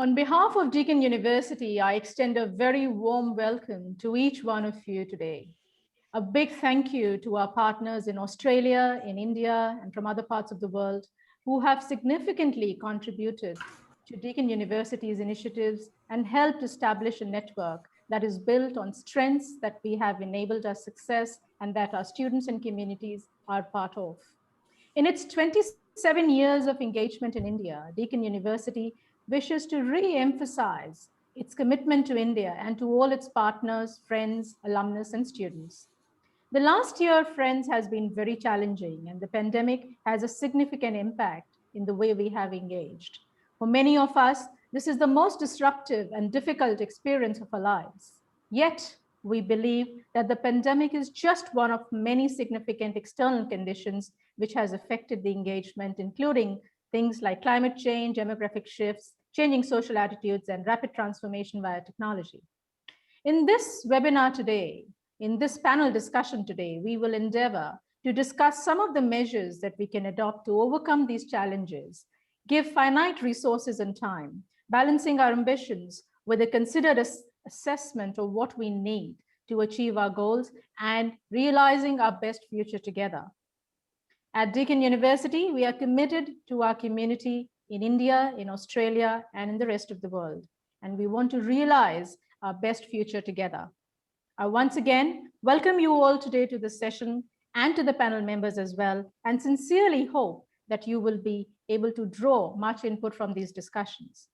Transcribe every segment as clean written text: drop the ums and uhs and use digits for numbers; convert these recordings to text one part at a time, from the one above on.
On behalf of Deakin University, I extend a very warm welcome to each one of you today. A big thank you to our partners in Australia, in India, and from other parts of the world who have significantly contributed to Deakin University's initiatives and helped establish a network that is built on strengths that we have enabled our success and that our students and communities are part of. In its 27 years of engagement in India, Deakin University wishes to re-emphasize its commitment to India and to all its partners, friends, alumnus, and students. The last year, friends, has been very challenging, and the pandemic has a significant impact in the way we have engaged. For many of us, this is the most disruptive and difficult experience of our lives. Yet, we believe that the pandemic is just one of many significant external conditions which has affected the engagement, including things like climate change, demographic shifts, changing social attitudes, and rapid transformation via technology. In this webinar today, in this panel discussion today, we will endeavor to discuss some of the measures that we can adopt to overcome these challenges, give finite resources and time, balancing our ambitions with a considered assessment of what we need to achieve our goals and realizing our best future together. At Deakin University, we are committed to our community in India, in Australia, and in the rest of the world. And we want to realize our best future together. I once again welcome you all today to this session and to the panel members as well, and sincerely hope that you will be able to draw much input from these discussions.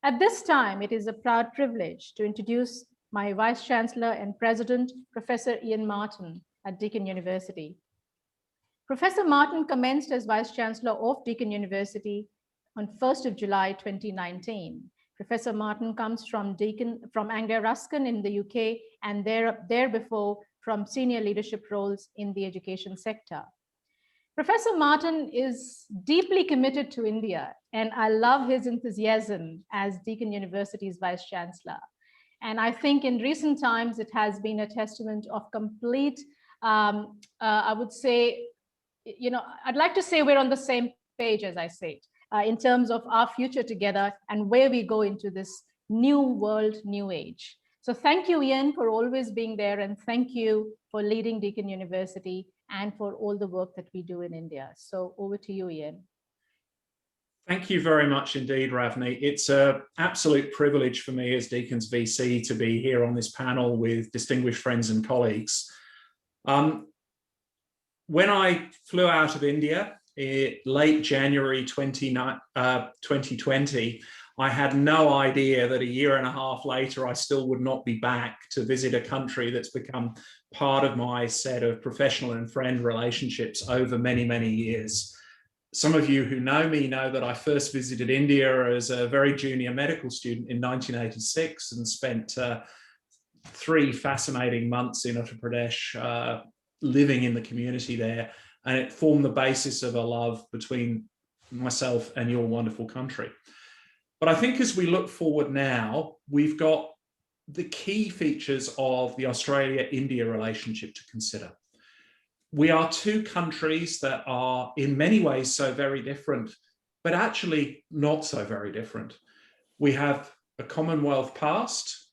At this time, it is a proud privilege to introduce my Vice Chancellor and President, Professor Ian Martin at Deakin University. Professor Martin commenced as Vice Chancellor of Deakin University on 1st of July 2019. Professor Martin comes from Anglia Ruskin in the UK and there before from senior leadership roles in the education sector. Professor Martin is deeply committed to India, and I love his enthusiasm as Deakin University's Vice Chancellor. And I think in recent times, it has been a testament of complete, I would say, I'd like to say we're on the same page, as I say, in terms of our future together and where we go into this new world, new age. So thank you, Ian, for always being there, and thank you for leading Deakin University and for all the work that we do in India. So over to you, Ian. Thank you very much indeed, Ravni. It's an absolute privilege for me as Deakin's VC to be here on this panel with distinguished friends and colleagues. When I flew out of India in late January 2020, I had no idea that a year and a half later, I still would not be back to visit a country that's become part of my set of professional and friend relationships over many, many years. Some of you who know me know that I first visited India as a very junior medical student in 1986 and spent 3 fascinating months in Uttar Pradesh, living in the community there, and it formed the basis of a love between myself and your wonderful country. But I think as we look forward now, we've got the key features of the Australia-India relationship to consider. We are 2 countries that are in many ways so very different, but actually not so very different. We have a Commonwealth past.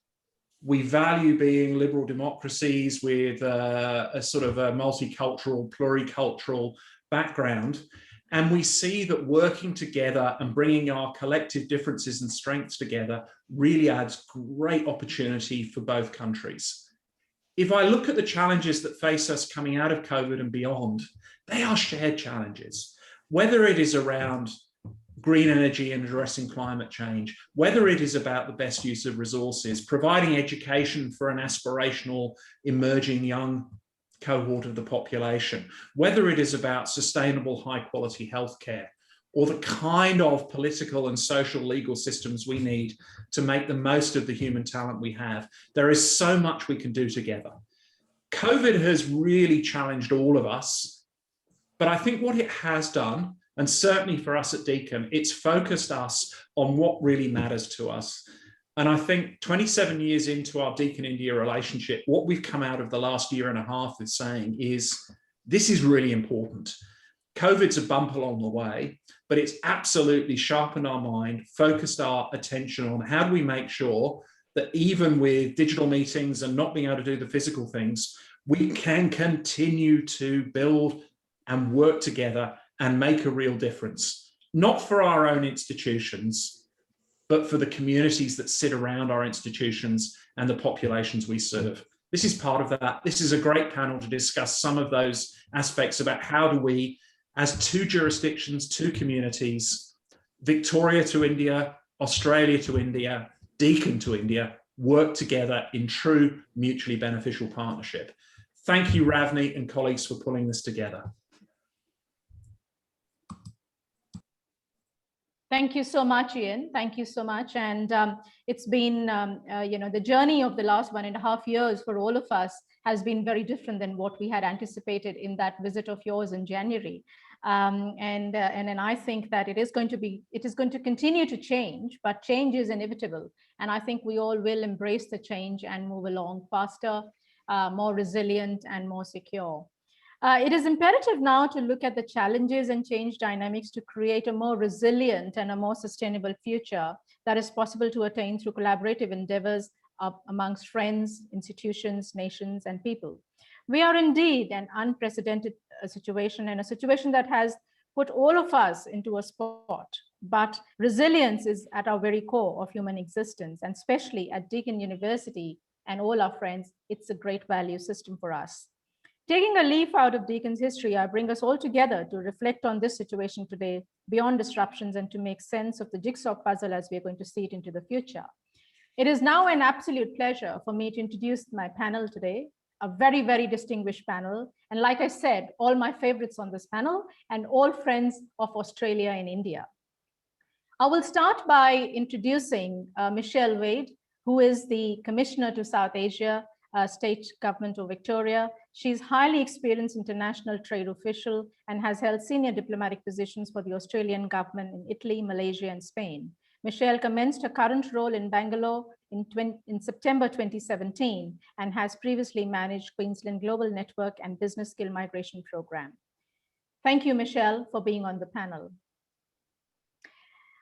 We value being liberal democracies with a sort of a multicultural, pluricultural background. And we see that working together and bringing our collective differences and strengths together really adds great opportunity for both countries. If I look at the challenges that face us coming out of COVID and beyond, they are shared challenges, whether it is around green energy and addressing climate change, whether it is about the best use of resources, providing education for an aspirational emerging young cohort of the population, whether it is about sustainable high quality healthcare, or the kind of political and social legal systems we need to make the most of the human talent we have. There is so much we can do together. COVID has really challenged all of us, but I think what it has done, and certainly for us at Deakin, it's focused us on what really matters to us. And I think 27 years into our Deakin-India relationship, what we've come out of the last year and a half is saying is, this is really important. COVID's a bump along the way, but it's absolutely sharpened our mind, focused our attention on how do we make sure that even with digital meetings and not being able to do the physical things, we can continue to build and work together and make a real difference, not for our own institutions, but for the communities that sit around our institutions and the populations we serve. This is part of that. This is a great panel to discuss some of those aspects about how do we, as two jurisdictions, two communities, Victoria to India, Australia to India, Deakin to India, work together in true mutually beneficial partnership. Thank you, Ravni and colleagues, for pulling this together. Thank you so much, Ian. Thank you so much. And it's been, the journey of the last 1.5 years for all of us has been very different than what we had anticipated in that visit of yours in January. And I think that it is going to continue to change, but change is inevitable. And I think we all will embrace the change and move along faster, more resilient and more secure. It is imperative now to look at the challenges and change dynamics to create a more resilient and a more sustainable future that is possible to attain through collaborative endeavors amongst friends, institutions, nations, and people. We are indeed an unprecedented situation, and a situation that has put all of us into a spot. But resilience is at our very core of human existence, and especially at Deakin University and all our friends, it's a great value system for us. Taking a leaf out of Deakin's history, I bring us all together to reflect on this situation today beyond disruptions and to make sense of the jigsaw puzzle as we're going to see it into the future. It is now an absolute pleasure for me to introduce my panel today, a very, very distinguished panel. And like I said, all my favorites on this panel and all friends of Australia and India. I will start by introducing Michelle Wade, who is the Commissioner to South Asia, State Government of Victoria. She's highly experienced international trade official and has held senior diplomatic positions for the Australian government in Italy, Malaysia, and Spain. Michelle commenced her current role in Bangalore in September 2017 and has previously managed Queensland Global Network and Business Skill Migration Program. Thank you, Michelle, for being on the panel.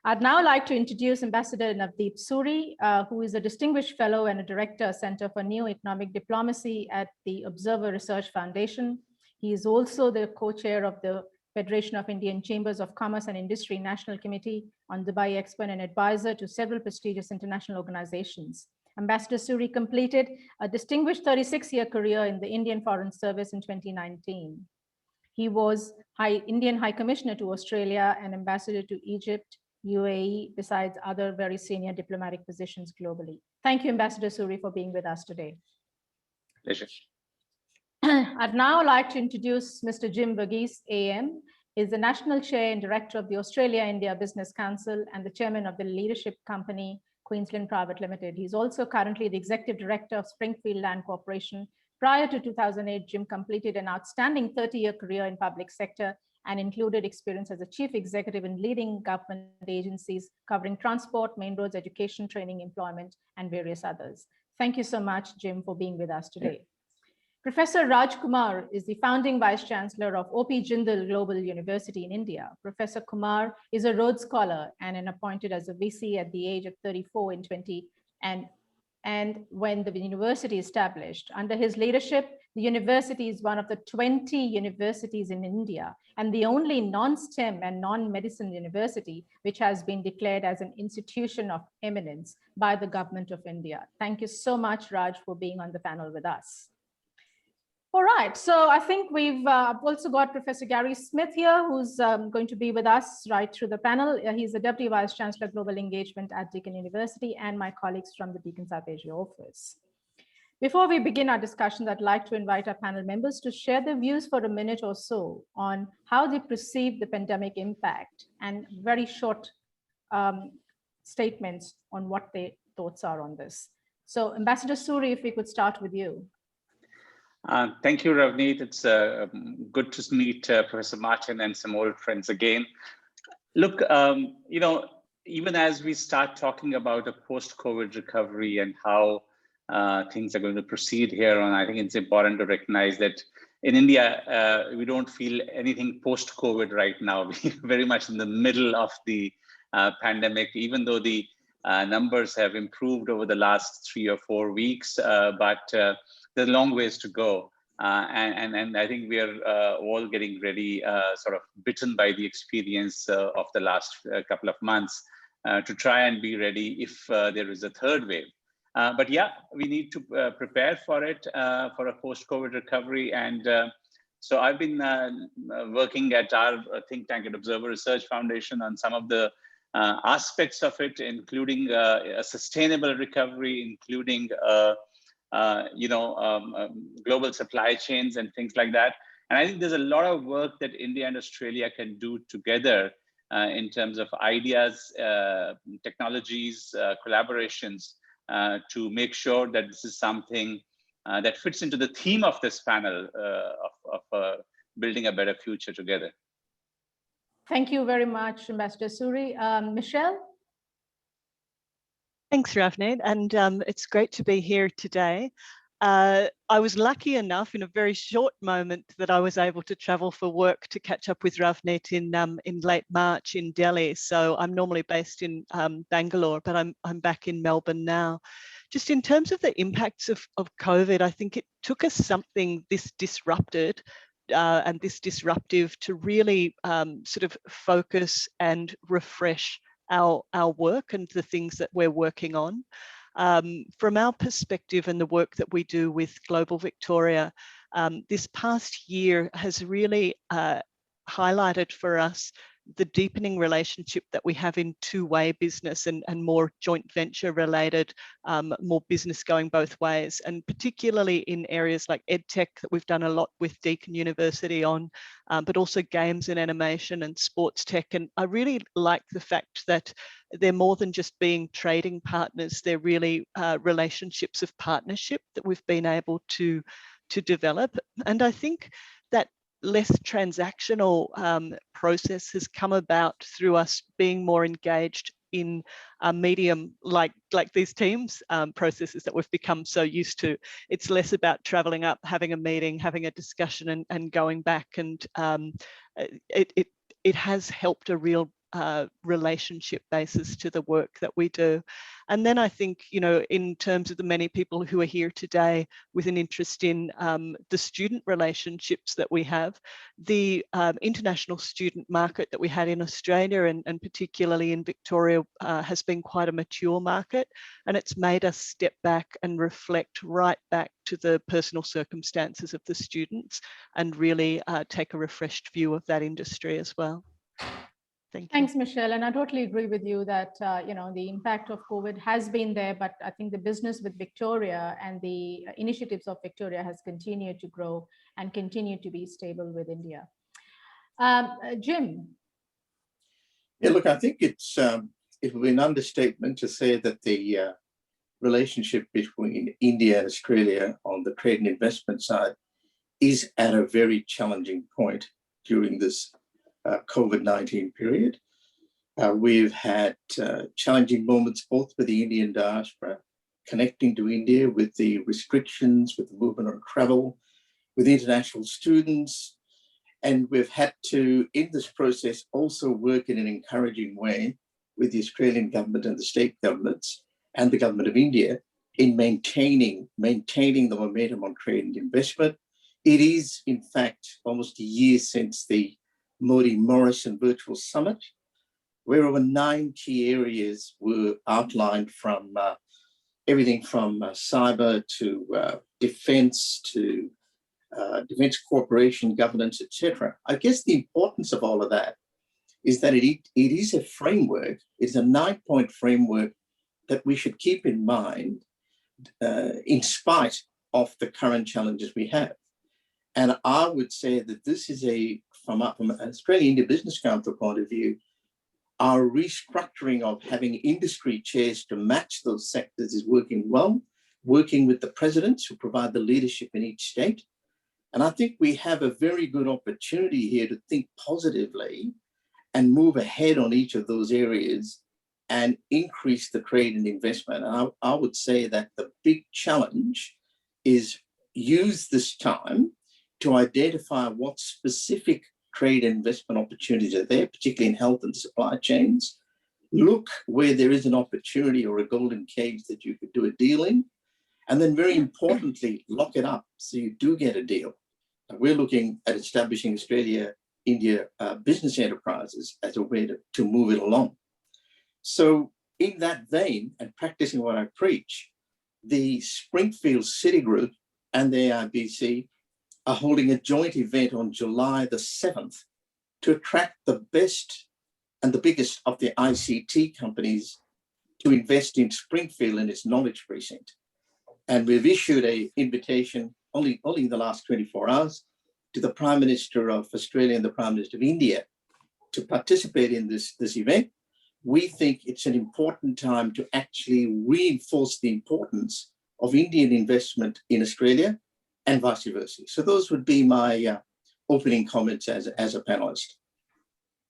I'd now like to introduce Ambassador Navdeep Suri, who is a distinguished fellow and a director, Center for New Economic Diplomacy at the Observer Research Foundation. He is also the co-chair of the Federation of Indian Chambers of Commerce and Industry National Committee on Dubai Expo and an advisor to several prestigious international organizations. Ambassador Suri completed a distinguished 36-year career in the Indian Foreign Service in 2019. He was Indian High Commissioner to Australia and Ambassador to Egypt, UAE, besides other very senior diplomatic positions globally. Thank you, Ambassador Suri, for being with us today. Pleasure. I'd now like to introduce Mr. Jim Verghese, AM. He's the National Chair and Director of the AustraliaIndia Business Council and the Chairman of the leadership company, Queensland Private Limited. He's also currently the Executive Director of Springfield Land Corporation. Prior to 2008, Jim completed an outstanding 30-year career in public sector and included experience as a chief executive in leading government agencies covering transport, main roads, education, training, employment, and various others. Thank you so much, Jim, for being with us today. Professor Raj Kumar is the founding Vice Chancellor of O.P. Jindal Global University in India. Professor Kumar is a Rhodes Scholar and appointed as a VC at the age of 34 in 20 and when the university established. Under his leadership, the university is one of the 20 universities in India and the only non-STEM and non-medicine university which has been declared as an institution of eminence by the Government of India. Thank you so much, Raj, for being on the panel with us. All right, so I think we've also got Professor Gary Smith here, who's going to be with us right through the panel. He's the Deputy Vice Chancellor Global Engagement at Deakin University and my colleagues from the Deakin South Asia office. Before we begin our discussions, I'd like to invite our panel members to share their views for a minute or so on how they perceive the pandemic impact and very short statements on what their thoughts are on this. So Ambassador Suri, if we could start with you. Thank you, Ravneet. It's good to meet Professor Martin and some old friends again. Look, even as we start talking about a post-COVID recovery and how things are going to proceed here on, I think it's important to recognize that in India, we don't feel anything post-COVID right now. We're very much in the middle of the pandemic, even though the numbers have improved over the last 3 or 4 weeks, but there's a long ways to go. And I think we are all getting ready, sort of bitten by the experience of the last couple of months to try and be ready if there is a third wave. But yeah, we need to prepare for it, for a post-COVID recovery. And so I've been working at our think tank at Observer Research Foundation on some of the aspects of it, including a sustainable recovery, including global supply chains and things like that. And I think there's a lot of work that India and Australia can do together in terms of ideas, technologies, collaborations, to make sure that this is something that fits into the theme of this panel of building a better future together. Thank you very much, Ambassador Suri. Michelle? Thanks, Ravneet, and it's great to be here today. I was lucky enough in a very short moment that I was able to travel for work to catch up with Ravneet in late March in Delhi. So I'm normally based in Bangalore, but I'm back in Melbourne now. Just in terms of the impacts of COVID, I think it took us something this disrupted and this disruptive to really sort of focus and refresh our work and the things that we're working on. From our perspective and the work that we do with Global Victoria, this past year has really highlighted for us the deepening relationship that we have in two-way business and more joint venture related, more business going both ways, and particularly in areas like EdTech that we've done a lot with Deakin University on, but also games and animation and sports tech. And I really like the fact that they're more than just being trading partners, they're really relationships of partnership that we've been able to develop. And I think that less transactional process has come about through us being more engaged in a medium like these Teams processes that we've become so used to. It's less about traveling up, having a meeting, having a discussion and going back. And it has helped a real relationship basis to the work that we do. And then I think, you know, in terms of the many people who are here today with an interest in the student relationships that we have, the international student market that we had in Australia and particularly in Victoria has been quite a mature market, and it's made us step back and reflect right back to the personal circumstances of the students and really take a refreshed view of that industry as well. Thanks, Michelle. And I totally agree with you that, the impact of COVID has been there, but I think the business with Victoria and the initiatives of Victoria has continued to grow and continue to be stable with India. Jim? Yeah, look, I think it would be an understatement to say that the relationship between India and Australia on the trade and investment side is at a very challenging point during this COVID-19 period. We've had challenging moments both with the Indian diaspora, connecting to India with the restrictions, with the movement on travel, with international students. And we've had to, in this process, also work in an encouraging way with the Australian government and the state governments and the government of India in maintaining the momentum on trade and investment. It is, in fact, almost a year since the Modi-Morrison Virtual Summit, where over 9 key areas were outlined, from everything from cyber to defense to defense cooperation, governance, etc. I guess the importance of all of that is that it is a framework, it's a 9-point framework that we should keep in mind in spite of the current challenges we have. And I would say that this is from an Australia-India Business Council point of view, our restructuring of having industry chairs to match those sectors is working well, working with the presidents who provide the leadership in each state. And I think we have a very good opportunity here to think positively and move ahead on each of those areas and increase the trade and investment. And I would say that the big challenge is use this time to identify what specific trade and investment opportunities are there, particularly in health and supply chains. Look where there is an opportunity or a golden cage that you could do a deal in. And then very importantly, lock it up so you do get a deal. We're looking at establishing Australia-India business enterprises as a way to move it along. So in that vein, and practicing what I preach, the Springfield City Group and the AIBC are holding a joint event on July the 7th to attract the best and the biggest of the ICT companies to invest in Springfield and its knowledge precinct. And we've issued an invitation only in the last 24 hours to the Prime Minister of Australia and the Prime Minister of India to participate in this event. We think it's an important time to actually reinforce the importance of Indian investment in Australia and vice versa. So those would be my opening comments as a panelist.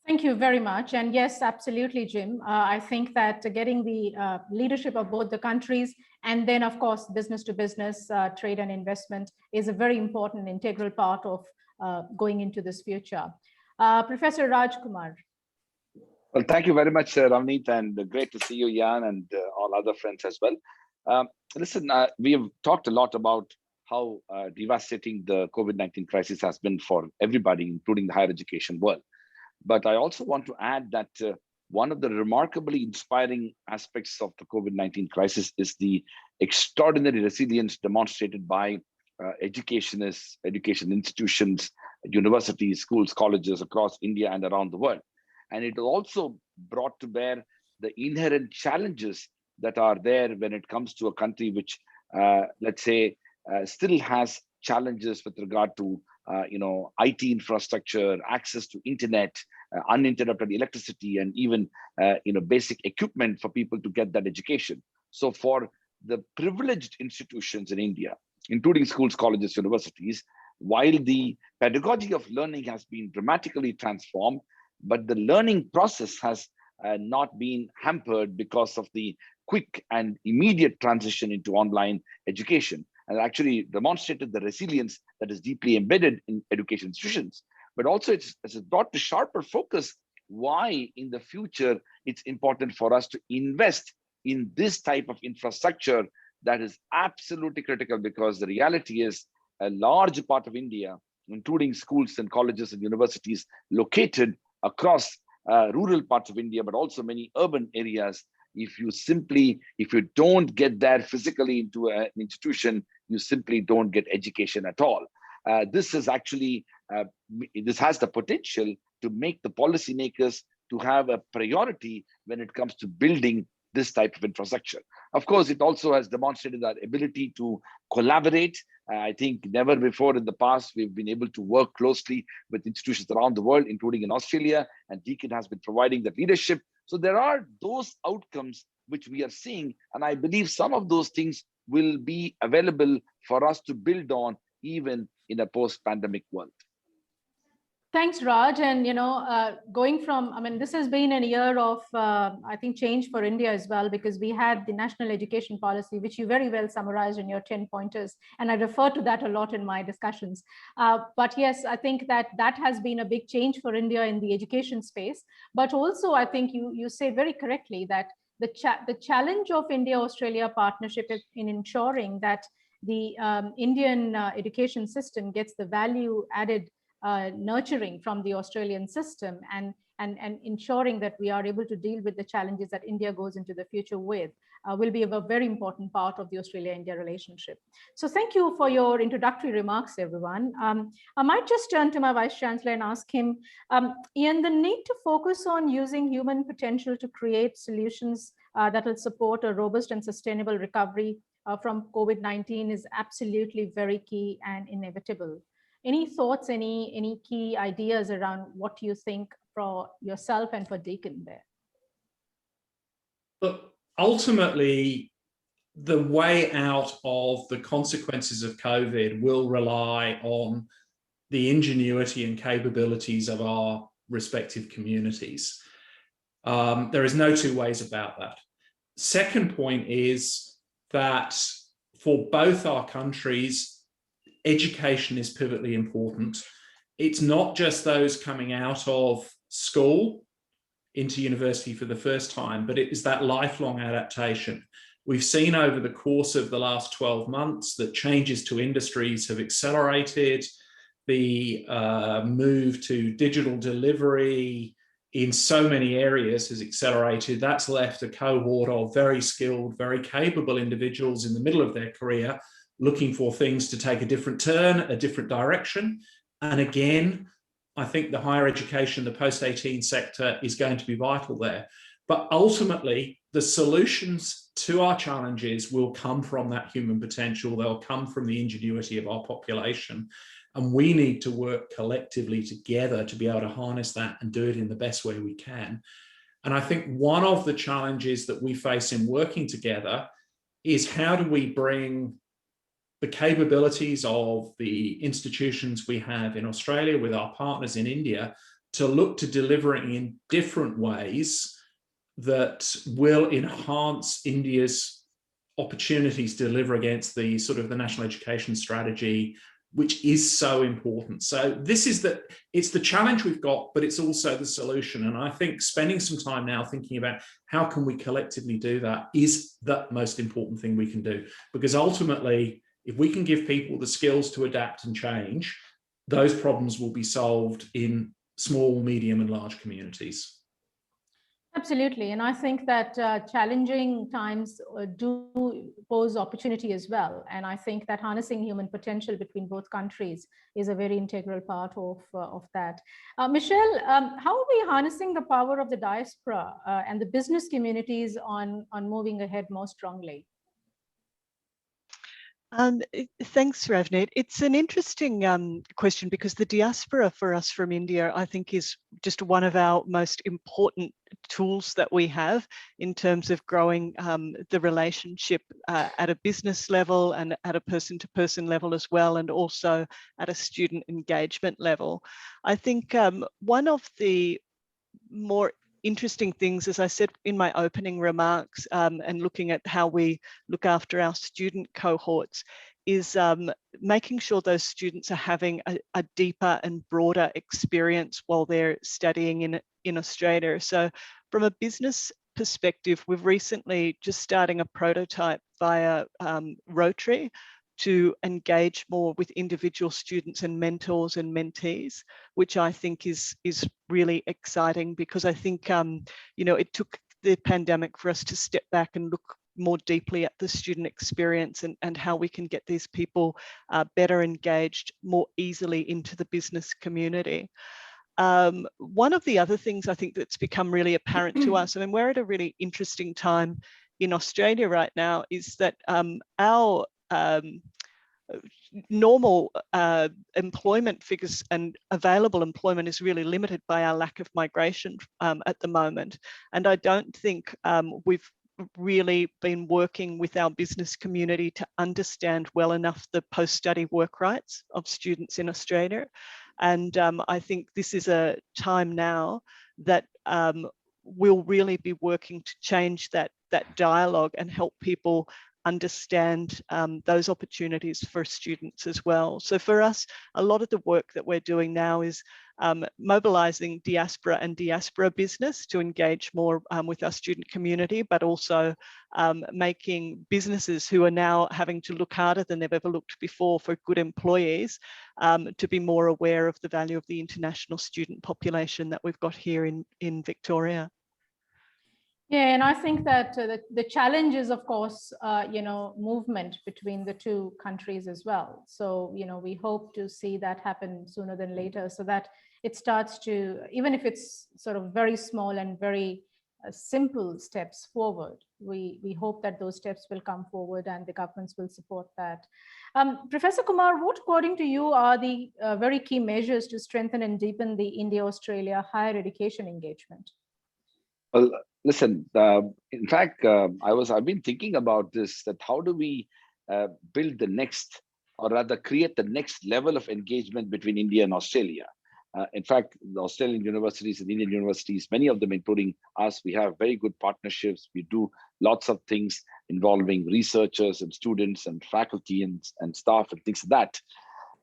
Thank you very much. And yes, absolutely, Jim. I think that getting the leadership of both the countries and then, of course, business to business trade and investment is a very important integral part of going into this future. Professor Raj Kumar. Well, thank you very much, Ravneet, and great to see you, Jan, and all other friends as well. Listen, we have talked a lot about how devastating the COVID-19 crisis has been for everybody, including the higher education world. But I also want to add that one of the remarkably inspiring aspects of the COVID-19 crisis is the extraordinary resilience demonstrated by education institutions, universities, schools, colleges across India and around the world. And it also brought to bear the inherent challenges that are there when it comes to a country which, let's say, still has challenges with regard to IT infrastructure, access to internet, uninterrupted electricity, and even basic equipment for people to get that education. So for the privileged institutions in India, including schools, colleges, universities, while the pedagogy of learning has been dramatically transformed, but the learning process has not been hampered because of the quick and immediate transition into online education, and actually demonstrated the resilience that is deeply embedded in education institutions. But also it's brought to sharper focus why in the future it's important for us to invest in this type of infrastructure that is absolutely critical, because the reality is a large part of India, including schools and colleges and universities located across rural parts of India, but also many urban areas, if you don't get there physically into an institution, you simply don't get education at all. This is actually, this has the potential to make the policymakers to have a priority when it comes to building this type of infrastructure. Of course, it also has demonstrated our ability to collaborate. I think never before in the past, we've been able to work closely with institutions around the world, including in Australia, and Deakin has been providing that leadership. So there are those outcomes which we are seeing, and I believe some of those things will be available for us to build on even in a post-pandemic world. Thanks, Raj. And, going from, this has been a year of, I think, change for India as well, because we had the national education policy, which you very well summarized in your 10 pointers. And I refer to that a lot in my discussions. But yes, I think that has been a big change for India in the education space. But also, I think you say very correctly that the challenge of India-Australia partnership is in ensuring that the Indian education system gets the value added nurturing from the Australian system and ensuring that we are able to deal with the challenges that India goes into the future with will be a very important part of the Australia-India relationship. So thank you for your introductory remarks, everyone. I might just turn to my Vice Chancellor and ask him, Ian, the need to focus on using human potential to create solutions that will support a robust and sustainable recovery from COVID-19 is absolutely very key and inevitable. Any thoughts, any key ideas around what you think for yourself and for Deakin there? But ultimately, the way out of the consequences of COVID will rely on the ingenuity and capabilities of our respective communities. There is no two ways about that. Second point is that for both our countries, education is pivotally important. It's not just those coming out of school into university for the first time, but it is that lifelong adaptation. We've seen over the course of the last 12 months that changes to industries have accelerated. The move to digital delivery in so many areas has accelerated. That's left a cohort of very skilled, very capable individuals in the middle of their career looking for things to take a different turn, a different direction. And again, I think the higher education, the post-18 sector is going to be vital there. But ultimately, the solutions to our challenges will come from that human potential. They'll come from the ingenuity of our population. And we need to work collectively together to be able to harness that and do it in the best way we can. And I think one of the challenges that we face in working together is how do we bring the capabilities of the institutions we have in Australia with our partners in India to look to delivering in different ways that will enhance India's opportunities to deliver against the sort of the national education strategy, which is so important. So this is it's the challenge we've got, but it's also the solution. And I think spending some time now thinking about how can we collectively do that is the most important thing we can do. Because ultimately, if we can give people the skills to adapt and change, those problems will be solved in small, medium, and large communities. Absolutely. And I think that challenging times do pose opportunity as well. And I think that harnessing human potential between both countries is a very integral part of that. Michelle, how are we harnessing the power of the diaspora and the business communities on moving ahead more strongly? Thanks, Ravneet. It's an interesting question because the diaspora for us from India, I think, is just one of our most important tools that we have in terms of growing the relationship at a business level and at a person-to-person level as well, and also at a student engagement level. I think one of the more interesting things, as I said in my opening remarks, and looking at how we look after our student cohorts, is making sure those students are having a deeper and broader experience while they're studying in Australia. So from a business perspective, we've recently just starting a prototype via Rotary to engage more with individual students and mentors and mentees, which I think is really exciting, because I think it took the pandemic for us to step back and look more deeply at the student experience and how we can get these people better engaged more easily into the business community. One of the other things I think that's become really apparent to us, I mean, we're at a really interesting time in Australia right now, is that our normal employment figures and available employment is really limited by our lack of migration at the moment. And I don't think we've really been working with our business community to understand well enough the post-study work rights of students in Australia. And I think this is a time now that we'll really be working to change that dialogue and help people understand those opportunities for students as well. So for us, a lot of the work that we're doing now is mobilizing diaspora and diaspora business to engage more with our student community, but also making businesses who are now having to look harder than they've ever looked before for good employees to be more aware of the value of the international student population that we've got here in Victoria. Yeah, and I think that the challenge is, of course, movement between the two countries as well. So, we hope to see that happen sooner than later, so that it starts to, even if it's sort of very small and very simple steps forward, we hope that those steps will come forward and the governments will support that. Professor Kumar, what, according to you, are the very key measures to strengthen and deepen the India-Australia higher education engagement? Well, listen, in fact, I've been thinking about this, that how do we build the next, or rather create the next level of engagement between India and Australia. In fact, the Australian universities and Indian universities, many of them, including us, we have very good partnerships. We do lots of things involving researchers and students and faculty and staff and things like that.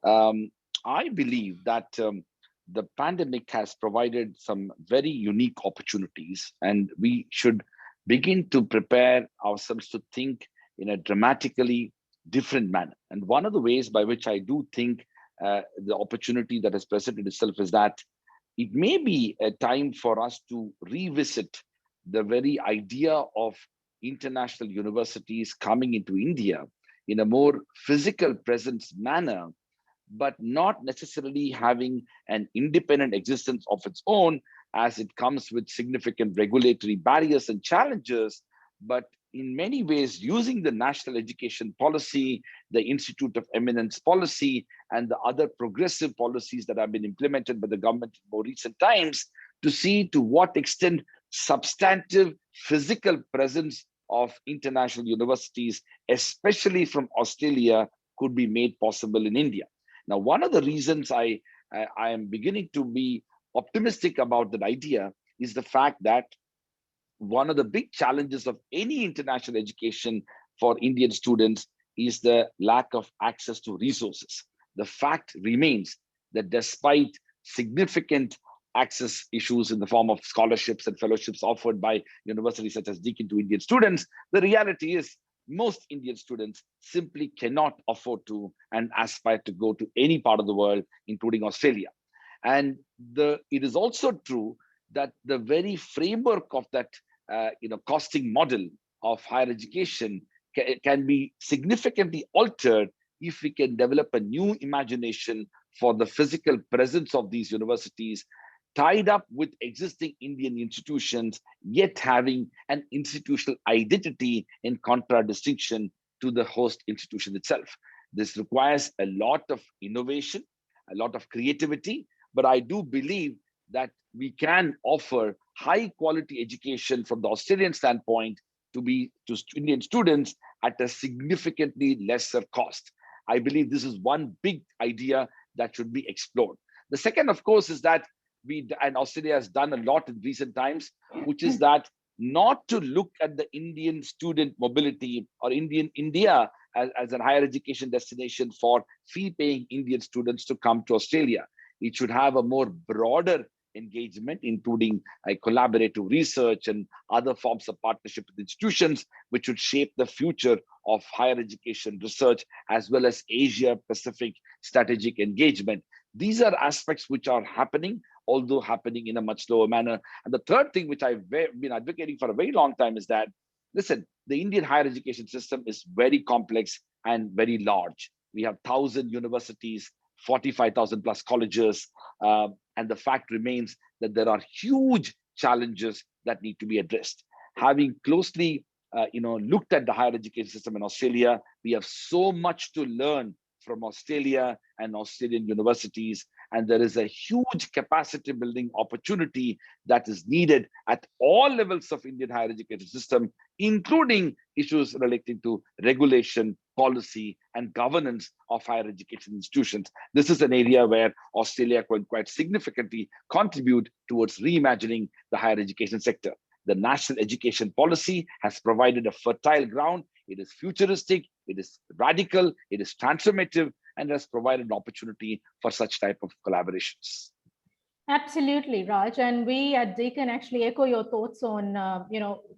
I believe that the pandemic has provided some very unique opportunities, and we should begin to prepare ourselves to think in a dramatically different manner. And one of the ways by which I do think the opportunity that has presented itself is that it may be a time for us to revisit the very idea of international universities coming into India in a more physical presence manner, but not necessarily having an independent existence of its own, as it comes with significant regulatory barriers and challenges, but in many ways using the national education policy, the Institute of Eminence policy, and the other progressive policies that have been implemented by the government in more recent times to see to what extent substantive physical presence of international universities, especially from Australia, could be made possible in India. Now, one of the reasons I am beginning to be optimistic about that idea is the fact that one of the big challenges of any international education for Indian students is the lack of access to resources. The fact remains that despite significant access issues in the form of scholarships and fellowships offered by universities such as Deakin to Indian students, the reality is most Indian students simply cannot afford to and aspire to go to any part of the world, including Australia. And it is also true that the very framework of that costing model of higher education can be significantly altered if we can develop a new imagination for the physical presence of these universities, tied up with existing Indian institutions, yet having an institutional identity in contradistinction to the host institution itself. This requires a lot of innovation, a lot of creativity, but I do believe that we can offer high quality education from the Australian standpoint to Indian students at a significantly lesser cost. I believe this is one big idea that should be explored. The second, of course, is that and Australia has done a lot in recent times, which is that not to look at the Indian student mobility or India as a higher education destination for fee-paying Indian students to come to Australia. It should have a more broader engagement, including collaborative research and other forms of partnership with institutions, which would shape the future of higher education research, as well as Asia-Pacific strategic engagement. These are aspects which are happening, although happening in a much slower manner. And the third thing, which I've been advocating for a very long time, is that, listen, the Indian higher education system is very complex and very large. We have 1,000 universities, 45,000 plus colleges, and the fact remains that there are huge challenges that need to be addressed. Having closely looked at the higher education system in Australia, we have so much to learn from Australia and Australian universities, and there is a huge capacity building opportunity that is needed at all levels of Indian higher education system, including issues relating to regulation, policy, and governance of higher education institutions. This is an area where Australia can quite significantly contribute towards reimagining the higher education sector. The national education policy has provided a fertile ground. It is futuristic, it is radical, it is transformative, and has provided an opportunity for such type of collaborations. Absolutely, Raj. And we at Deakin actually echo your thoughts on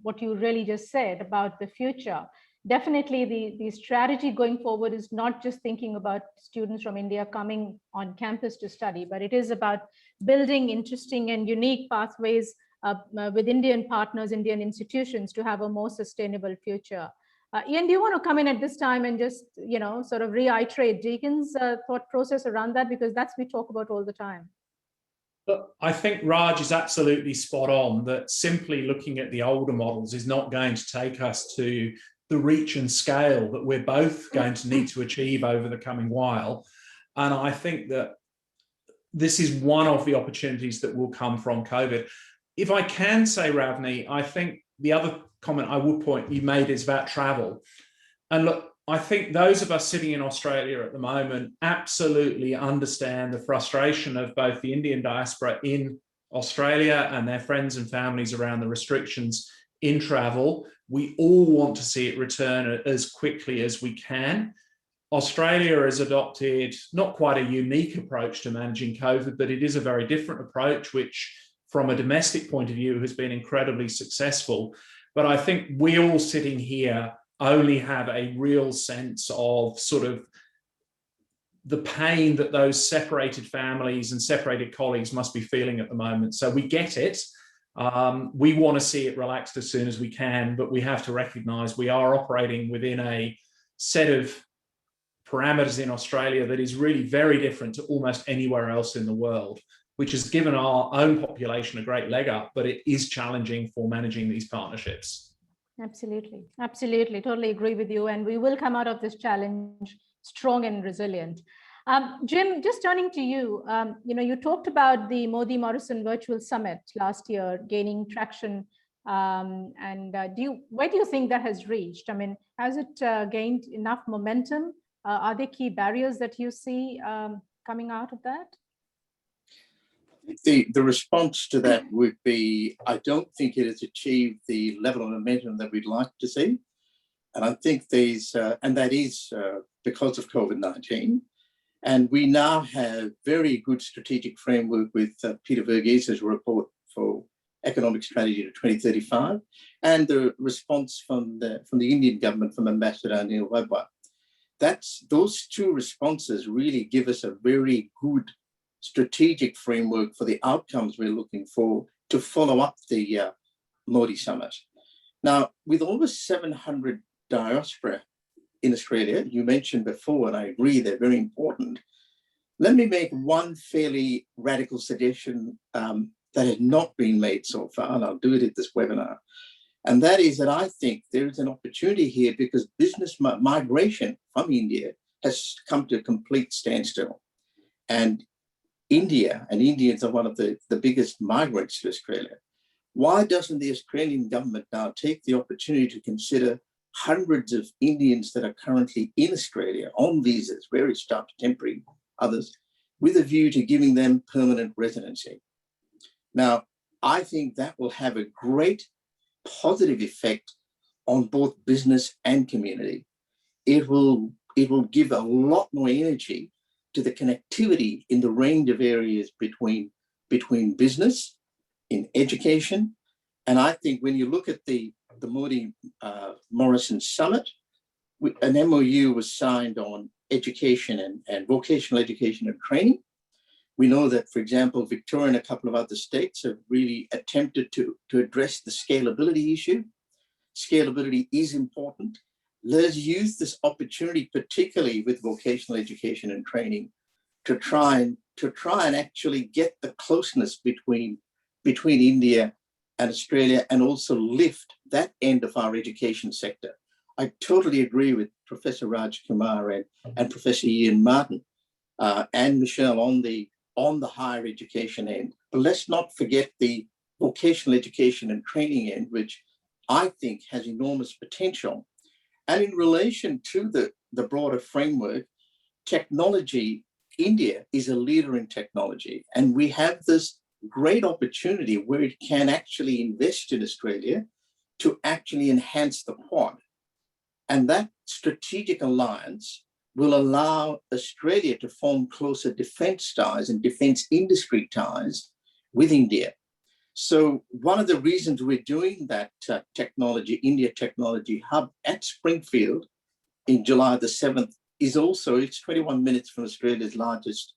what you really just said about the future. Definitely the strategy going forward is not just thinking about students from India coming on campus to study, but it is about building interesting and unique pathways with Indian partners, Indian institutions, to have a more sustainable future. Ian, do you want to come in at this time and just, sort of reiterate Deakin's thought process around that? Because that's what we talk about all the time. Look, I think Raj is absolutely spot on that simply looking at the older models is not going to take us to the reach and scale that we're both going to need to achieve over the coming while. And I think that this is one of the opportunities that will come from COVID. If I can say, Ravni, I think the other comment I would point you made is about travel. And look, I think those of us sitting in Australia at the moment absolutely understand the frustration of both the Indian diaspora in Australia and their friends and families around the restrictions in travel. We all want to see it return as quickly as we can. Australia has adopted not quite a unique approach to managing COVID, but it is a very different approach, which from a domestic point of view has been incredibly successful. But I think we all sitting here only have a real sense of sort of the pain that those separated families and separated colleagues must be feeling at the moment. So we get it. We want to see it relaxed as soon as we can, but we have to recognise we are operating within a set of parameters in Australia that is really very different to almost anywhere else in the world, which has given our own population a great leg up, but it is challenging for managing these partnerships. Absolutely, absolutely, totally agree with you. And we will come out of this challenge strong and resilient. Jim, just turning to you, you talked about the Modi-Morrison Virtual Summit last year gaining traction. Where do you think that has reached? I mean, has it gained enough momentum? Are there key barriers that you see coming out of that? The response to that would be, I don't think it has achieved the level of momentum that we'd like to see. And I think and that is because of COVID-19. And we now have very good strategic framework with Peter Verghese' report for economic strategy to 2035, and the response from the Indian government, from Ambassador Anil Wadhwa. Those two responses really give us a very good strategic framework for the outcomes we're looking for to follow up the Modi Summit. Now, with over 700 diaspora in Australia, you mentioned before, and I agree they're very important. Let me make one fairly radical suggestion that has not been made so far, and I'll do it at this webinar. And that is that I think there is an opportunity here because business migration from India has come to a complete standstill. And Indians are one of the biggest migrants to Australia. Why doesn't the Australian government now take the opportunity to consider hundreds of Indians that are currently in Australia on visas, various types, temporary, others, with a view to giving them permanent residency? Now, I think that will have a great positive effect on both business and community. It will give a lot more energy to the connectivity in the range of areas between business, in education. And I think when you look at the Modi-Morrison Summit, an MOU was signed on education and vocational education and training. We know that, for example, Victoria and a couple of other states have really attempted to address the scalability issue. Scalability is important. Let us use this opportunity, particularly with vocational education and training, to try and actually get the closeness between India and Australia, and also lift that end of our education sector. I totally agree with Professor Raj Kumar and Professor Ian Martin and Michelle on the higher education end. But let's not forget the vocational education and training end, which I think has enormous potential. And in relation to the broader framework, technology, India is a leader in technology. And we have this great opportunity where it can actually invest in Australia to actually enhance the Quad. And that strategic alliance will allow Australia to form closer defence ties and defence industry ties with India. So one of the reasons we're doing that technology, India Technology Hub at Springfield in July the 7th is also, it's 21 minutes from Australia's largest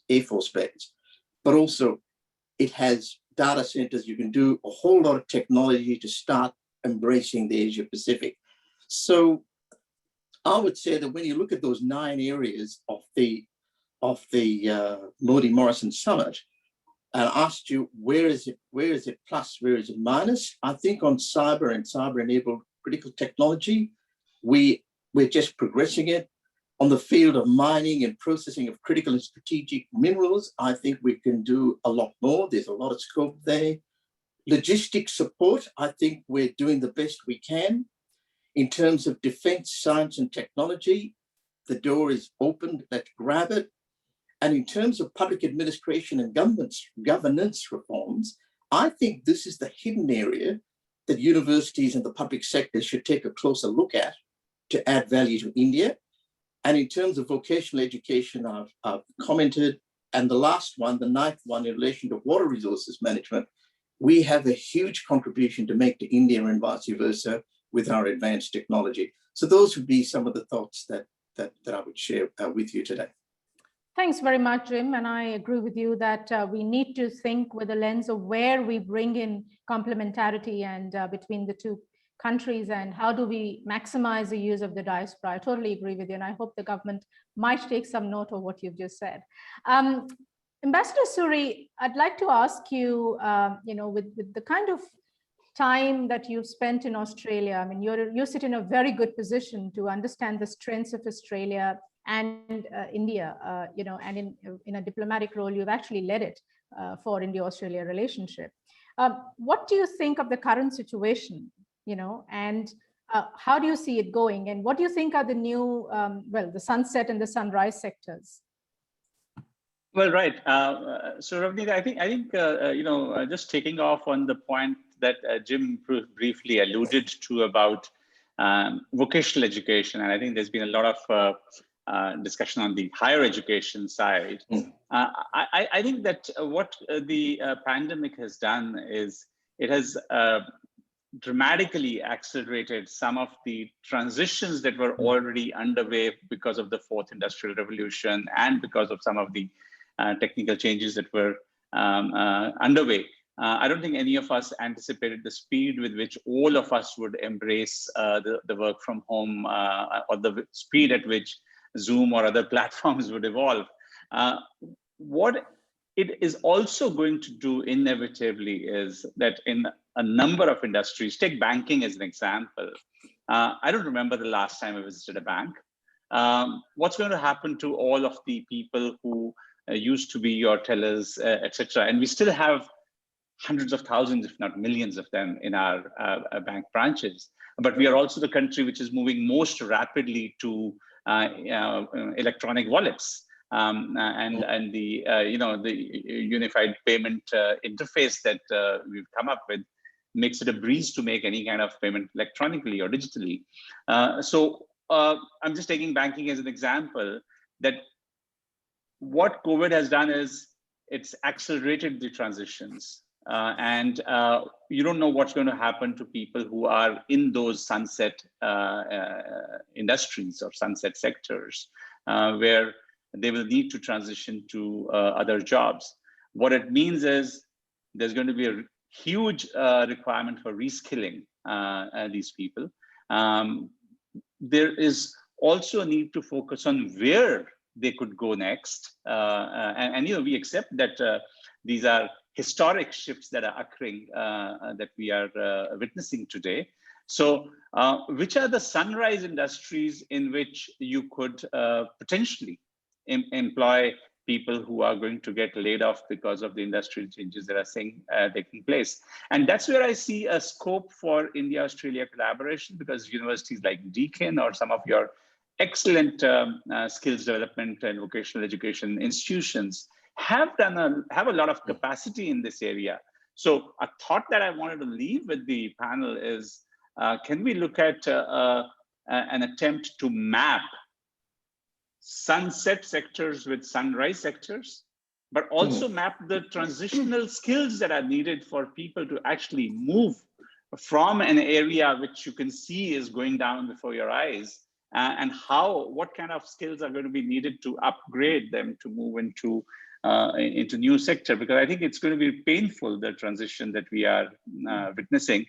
Air Force base, but also it has data centres. You can do a whole lot of technology to start embracing the Asia Pacific. So I would say that when you look at those 9 areas of the Modi-Morrison Summit, and asked you, where is it plus, where is it minus? I think on cyber and cyber-enabled critical technology, we're just progressing it. On the field of mining and processing of critical and strategic minerals, I think we can do a lot more. There's a lot of scope there. Logistics support, I think we're doing the best we can. In terms of defense, science and technology, the door is open, let's grab it. And in terms of public administration and governance reforms, I think this is the hidden area that universities and the public sector should take a closer look at to add value to India. And in terms of vocational education, I've commented. And the last one, the ninth one, in relation to water resources management, we have a huge contribution to make to India and vice versa with our advanced technology. So those would be some of the thoughts that I would share with you today. Thanks very much, Jim. And I agree with you that we need to think with a lens of where we bring in complementarity and between the two countries and how do we maximize the use of the diaspora. I totally agree with you. And I hope the government might take some note of what you've just said. Ambassador Suri, I'd like to ask you, with the kind of time that you've spent in Australia, I mean, you sit in a very good position to understand the strengths of Australia and India, and in a diplomatic role, you've actually led it for India-Australia relationship. What do you think of the current situation, and how do you see it going? And what do you think are the new, the sunset and the sunrise sectors? Well, right. So, Ravneet, I think just taking off on the point that Jim briefly alluded to about vocational education, and I think there's been a lot of discussion on the higher education side. I think that what the pandemic has done is it has dramatically accelerated some of the transitions that were already underway because of the fourth industrial revolution and because of some of the technical changes that were underway. I don't think any of us anticipated the speed with which all of us would embrace the work from home or the speed at which Zoom or other platforms would evolve. What it is also going to do inevitably is that in a number of industries, take banking as an example. I don't remember the last time I visited a bank. What's going to happen to all of the people who used to be your tellers, etc.? And we still have hundreds of thousands, if not millions of them in our bank branches. But we are also the country which is moving most rapidly to electronic wallets and the the unified payment interface that we've come up with makes it a breeze to make any kind of payment electronically or digitally. So I'm just taking banking as an example that what COVID has done is it's accelerated the transitions. And you don't know what's going to happen to people who are in those sunset industries or sunset sectors where they will need to transition to other jobs. What it means is there's going to be a huge requirement for reskilling these people. There is also a need to focus on where they could go next. And we accept that these are historic shifts that are occurring that we are witnessing today. So which are the sunrise industries in which you could potentially employ people who are going to get laid off because of the industrial changes that are taking place? And that's where I see a scope for India-Australia collaboration, because universities like Deakin or some of your excellent skills development and vocational education institutions have a lot of capacity in this area. So a thought that I wanted to leave with the panel is, can we look at an attempt to map sunset sectors with sunrise sectors, but also map the transitional skills that are needed for people to actually move from an area which you can see is going down before your eyes, and what kind of skills are going to be needed to upgrade them to move into new sector, because I think it's going to be painful, the transition that we are witnessing.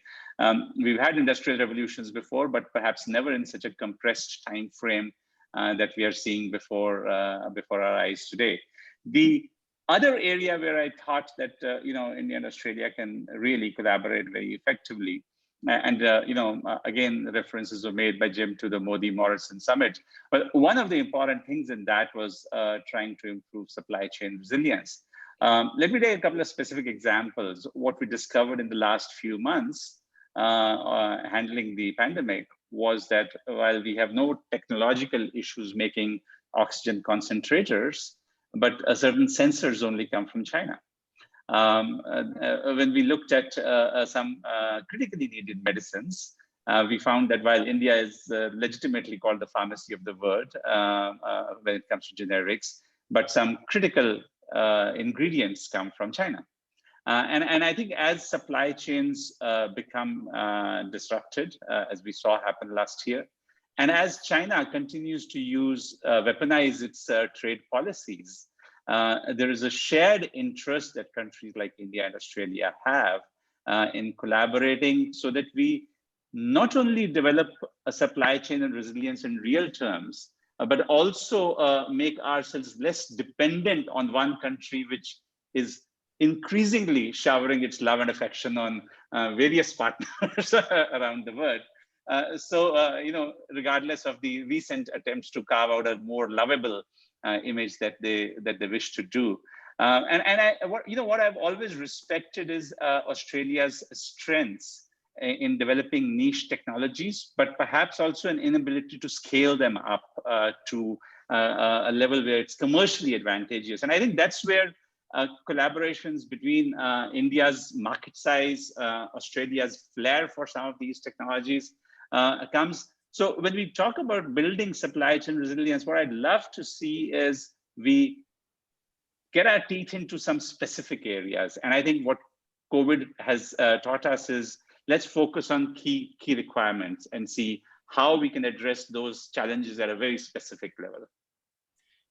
We've had industrial revolutions before, but perhaps never in such a compressed time frame that we are seeing before our eyes today. The other area where I thought that India and Australia can really collaborate very effectively, and again, references were made by Jim to the Modi-Morrison summit. But one of the important things in that was trying to improve supply chain resilience. Let me take a couple of specific examples. What we discovered in the last few months handling the pandemic was that while we have no technological issues making oxygen concentrators, but certain sensors only come from China. When we looked at some critically needed medicines, We found that while India is legitimately called the pharmacy of the world when it comes to generics, but some critical ingredients come from China. And I think as supply chains become disrupted, as we saw happen last year, and as China continues to weaponize its trade policies, there is a shared interest that countries like India and Australia have in collaborating so that we not only develop a supply chain and resilience in real terms, but also make ourselves less dependent on one country, which is increasingly showering its love and affection on various partners around the world. Regardless of the recent attempts to carve out a more lovable image that they wish to do, what I've always respected is Australia's strengths in developing niche technologies, but perhaps also an inability to scale them up to a level where it's commercially advantageous. And I think that's where collaborations between India's market size, Australia's flair for some of these technologies comes. So when we talk about building supply chain resilience, what I'd love to see is we get our teeth into some specific areas. And I think what COVID has taught us is let's focus on key requirements and see how we can address those challenges at a very specific level.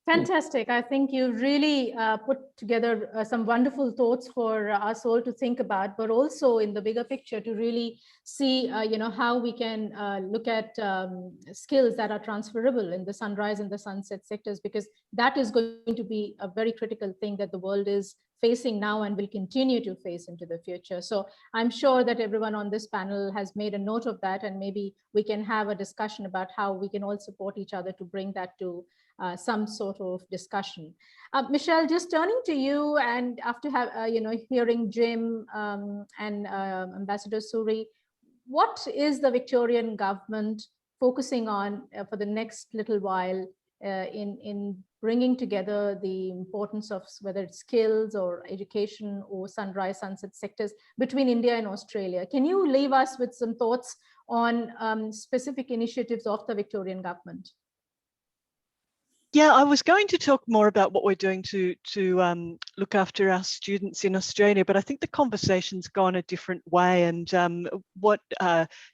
Fantastic. I think you really put together some wonderful thoughts for us all to think about, but also in the bigger picture to really see, how we can look at skills that are transferable in the sunrise and the sunset sectors, because that is going to be a very critical thing that the world is facing now and will continue to face into the future. So I'm sure that everyone on this panel has made a note of that, and maybe we can have a discussion about how we can all support each other to bring that to some sort of discussion. Michelle, just turning to you, and after hearing Jim and Ambassador Suri, what is the Victorian government focusing on for the next little while in bringing together the importance of whether it's skills or education or sunrise sunset sectors between India and Australia? Can you leave us with some thoughts on specific initiatives of the Victorian government? Yeah, I was going to talk more about what we're doing to look after our students in Australia, but I think the conversation's gone a different way. And what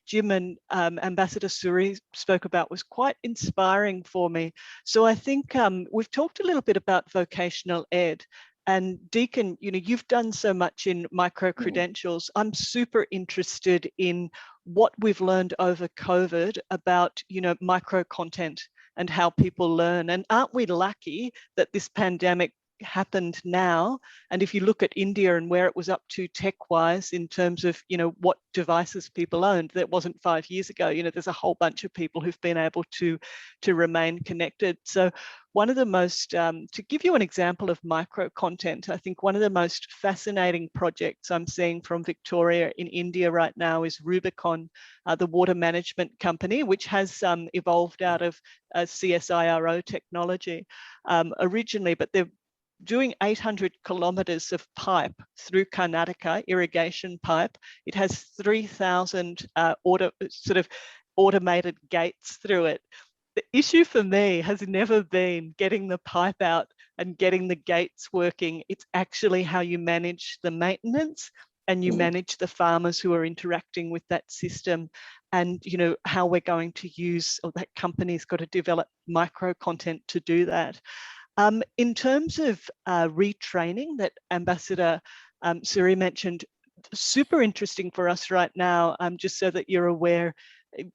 Jim and Ambassador Suri spoke about was quite inspiring for me. So I think we've talked a little bit about vocational ed. And Deakin, you've done so much in micro-credentials. I'm super interested in what we've learned over COVID about, micro-content and how people learn. And aren't we lucky that this pandemic happened now? And if you look at India and where it was up to tech-wise in terms of, what devices people owned, that wasn't 5 years ago. There's a whole bunch of people who've been able to remain connected. So one of the most, to give you an example of micro content, I think one of the most fascinating projects I'm seeing from Victoria in India right now is Rubicon, the water management company, which has evolved out of CSIRO technology originally, but they're doing 800 kilometers of pipe through Karnataka, irrigation pipe. It has 3,000 automated gates through it. The issue for me has never been getting the pipe out and getting the gates working. It's actually how you manage the maintenance and you manage the farmers who are interacting with that system, and how we're going to use, or that company's got to develop micro content to do that. In terms of retraining that Ambassador Suri mentioned, super interesting for us right now, just so that you're aware,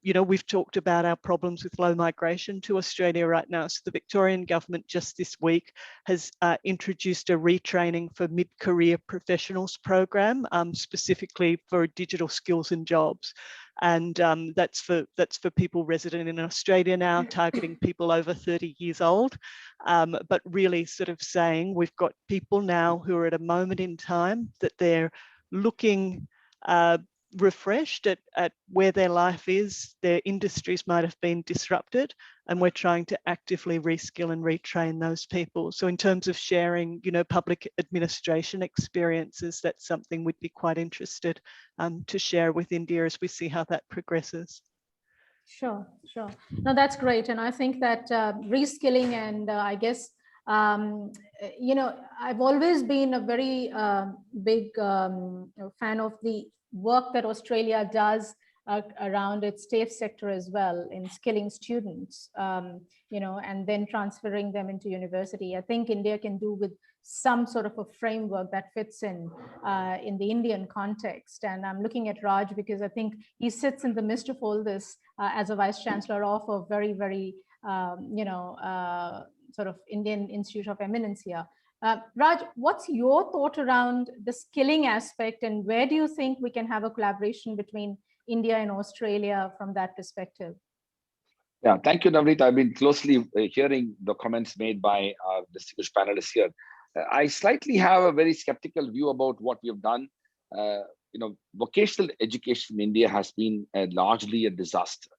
we've talked about our problems with low migration to Australia right now. So the Victorian government just this week has introduced a retraining for mid-career professionals program, specifically for digital skills and jobs. And that's for people resident in Australia now, targeting people over 30 years old, but really sort of saying we've got people now who are at a moment in time that they're looking refreshed at where their life is. Their industries might have been disrupted, and we're trying to actively reskill and retrain those people. So in terms of sharing, public administration experiences, that's something we'd be quite interested to share with India as we see how that progresses. Sure. No, that's great. And I think that reskilling and I guess, I've always been a very big fan of the work that Australia does around its TAFE sector as well in skilling students, and then transferring them into university. I think India can do with some sort of a framework that fits in the Indian context. And I'm looking at Raj because I think he sits in the midst of all this as a Vice Chancellor of a very, very, sort of Indian Institute of Eminence here. Raj, what's your thought around the skilling aspect, and where do you think we can have a collaboration between India and Australia from that perspective? Yeah, thank you, Navneet. I've been closely hearing the comments made by our distinguished panelists here. I slightly have a very skeptical view about what we have done. Vocational education in India has been largely a disaster.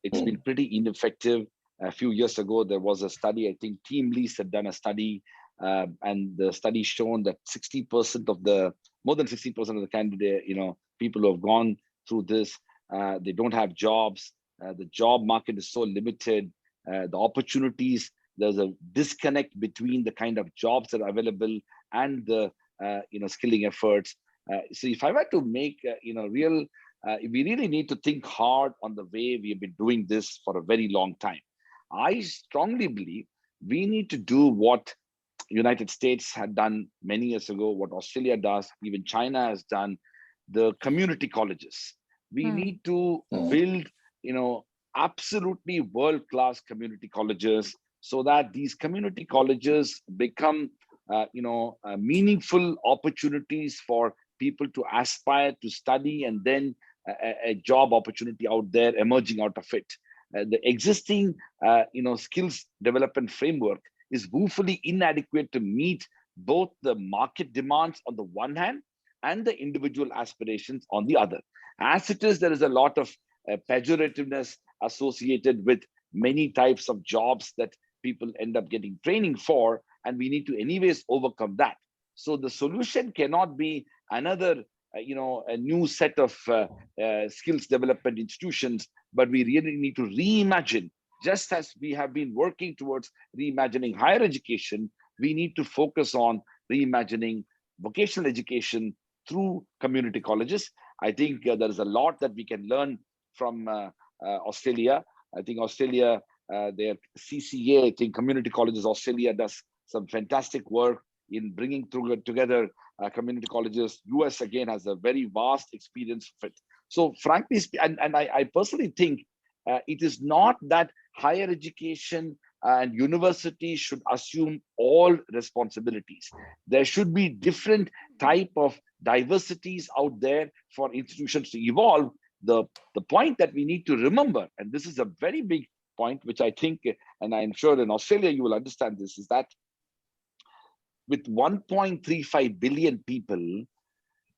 It's been pretty ineffective. A few years ago, there was a study, I think Team Lease had done a study, and the study shown that more than 60% of the candidate, people who have gone through this, they don't have jobs. The job market is so limited. The opportunities, there's a disconnect between the kind of jobs that are available and the skilling efforts. So if I were to make we really need to think hard on the way we have been doing this for a very long time. I strongly believe we need to do what United States had done many years ago, what Australia does, even China has done, the community colleges. We need to build, absolutely world-class community colleges so that these community colleges become, meaningful opportunities for people to aspire to study, and then a job opportunity out there emerging out of it. The existing, skills development framework is woefully inadequate to meet both the market demands on the one hand and the individual aspirations on the other. As it is, there is a lot of pejorativeness associated with many types of jobs that people end up getting training for, and we need to anyways overcome that. So the solution cannot be another a new set of skills development institutions, but we really need to reimagine. Just as we have been working towards reimagining higher education, we need to focus on reimagining vocational education through community colleges. I think there is a lot that we can learn from Australia. I think Australia, their CCA, I think Community Colleges Australia does some fantastic work in bringing together community colleges. US again has a very vast experience of it. So frankly, and I personally think it is not that higher education and universities should assume all responsibilities. There should be different type of diversities out there for institutions to evolve. The point that we need to remember, and this is a very big point, which I think, and I'm sure in Australia you will understand this, is that with 1.35 billion people,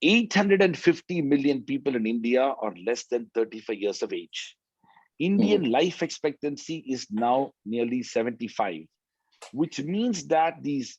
850 million people in India are less than 35 years of age. Indian life expectancy is now nearly 75, which means that these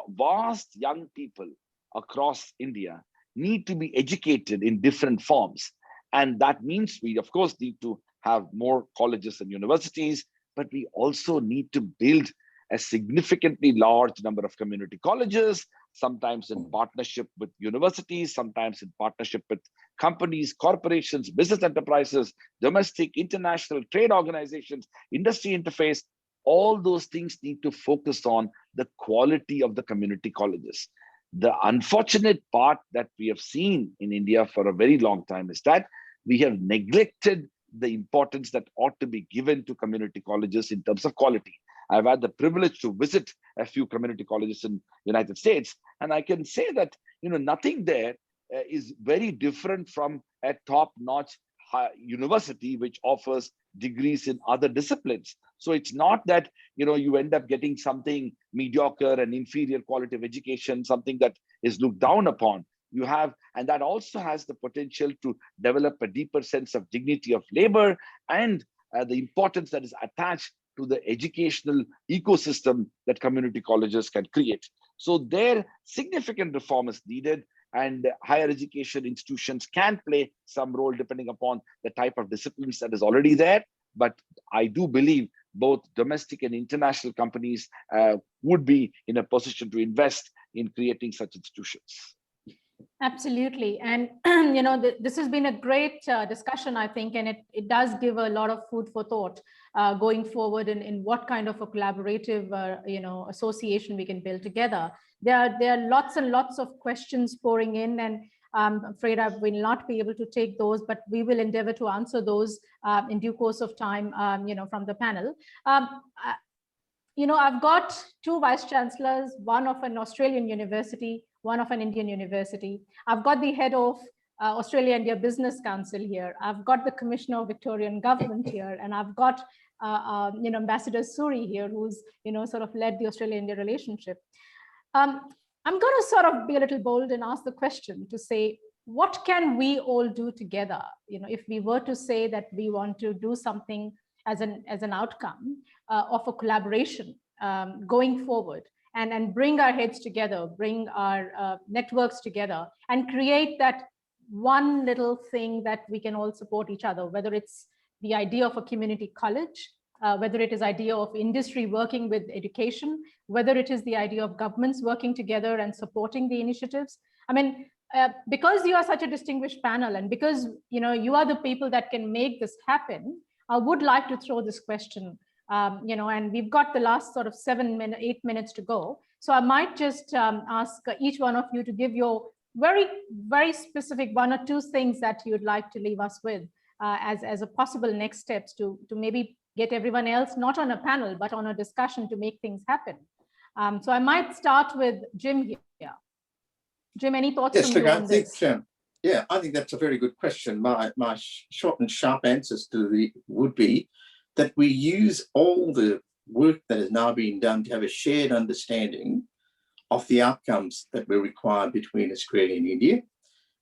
vast young people across India need to be educated in different forms. And that means we, of course, need to have more colleges and universities, but we also need to build a significantly large number of community colleges, sometimes in partnership with universities, sometimes in partnership with companies, corporations, business enterprises, domestic, international, trade organizations, industry interface. All those things need to focus on the quality of the community colleges. The unfortunate part that we have seen in India for a very long time is that we have neglected the importance that ought to be given to community colleges in terms of quality. I've had the privilege to visit a few community colleges in the United States, and I can say that nothing there is very different from a top-notch university which offers degrees in other disciplines. So it's not that you end up getting something mediocre and inferior quality of education, something that is looked down upon. you have, and that also has the potential to develop a deeper sense of dignity of labor and the importance that is attached to the educational ecosystem that community colleges can create. So there, significant reform is needed, and higher education institutions can play some role depending upon the type of disciplines that is already there. But I do believe both domestic and international companies would be in a position to invest in creating such institutions. Absolutely. And, this has been a great discussion, I think, and it does give a lot of food for thought going forward in what kind of a collaborative, association we can build together. There are lots and lots of questions pouring in, and I'm afraid I will not be able to take those, but we will endeavor to answer those in due course of time, from the panel. I've got two vice chancellors, one of an Australian university, one of an Indian university. I've got the head of Australia-India Business Council here. I've got the Commissioner of Victorian Government here, and I've got Ambassador Suri here, who's sort of led the Australia-India relationship. I'm going to sort of be a little bold and ask the question to say, what can we all do together? If we were to say that we want to do something as an outcome of a collaboration going forward, and bring our heads together, bring our networks together, and create that one little thing that we can all support each other, whether it's the idea of a community college, whether it is idea of industry working with education, whether it is the idea of governments working together and supporting the initiatives. I mean, because you are such a distinguished panel, and because you are the people that can make this happen, I would like to throw this question, and we've got the last sort of 8 minutes to go. So I might just ask each one of you to give your very, very specific one or two things that you'd like to leave us with as a possible next steps to maybe get everyone else, not on a panel, but on a discussion to make things happen. So I might start with Jim here. Jim, any thoughts from you on this? I think that's a very good question. My short and sharp answers would be that we use all the work that is now being done to have a shared understanding of the outcomes that were required between Australia and India.